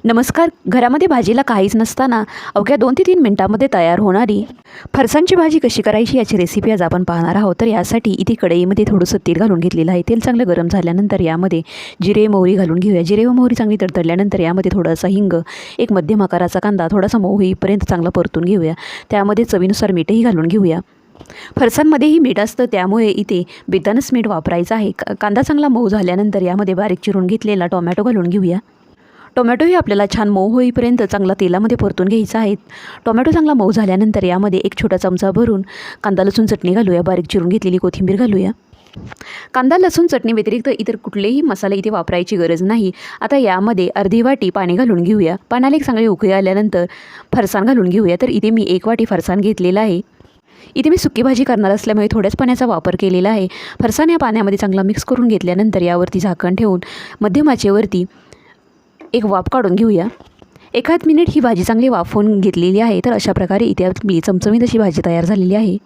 नमस्कार. घरामध्ये भाजीला काहीच नसताना अवघ्या 2 ते 3 मिनिटांमध्ये तयार होणारी फरसाणची भाजी कशी करायची याची रेसिपी आज आपण पाहणार आहोत. तर यासाठी इथे कढईमध्ये थोडंसं तेल घालून घेतलेलं आहे. तेल चांगलं गरम झाल्यानंतर यामध्ये जिरे मोहरी घालून घेऊया. जिरे व मोहरी चांगली तडतडल्यानंतर यामध्ये थोडासा हिंग, एक मध्यम आकाराचा कांदा थोडासा मऊ होईपर्यंत चांगला परतून घेऊया. त्यामध्ये चवीनुसार मीठही घालून घेऊया. फरसाणमध्येही मीठ असतं त्यामुळे इथे बेतानच मीठ वापरायचं आहे. कांदा चांगला मऊ झाल्यानंतर यामध्ये बारीक चिरून घेतलेला टोमॅटो घालून घेऊया. टोमॅटोही आपल्याला छान मऊ होईपर्यंत चांगला तेलामध्ये परतून घ्यायचा आहे. टोमॅटो चांगला मऊ झाल्यानंतर यामध्ये 1 छोटा चमचा भरून कांदा लसूण चटणी घालूया. बारीक चिरून घेतलेली कोथिंबीर घालूया. कांदा लसूण चटणी व्यतिरिक्त इतर कुठलेही मसाले इथे वापरायची गरज नाही. आता यामध्ये अर्धी वाटी पाणी घालून घेऊया. पाण्याला एक चांगली उकळी आल्यानंतर फरसाण घालून घेऊया. तर इथे मी 1 वाटी फरसाण घेतलेला आहे. इथे मी सुकी भाजी करणार असल्यामुळे थोड्याच पाण्याचा वापर केलेला आहे. फरसाण या पाण्यामध्ये चांगला मिक्स करून घेतल्यानंतर यावरती झाकण ठेवून मध्यम आचेवरती एक वाफ काढून घेऊया. 1 मिनिट ही भाजी चांगली वाफवून घेतलेली आहे. तर अशा प्रकारे इथे आपली चमचमीत अशी भाजी तयार झालेली आहे.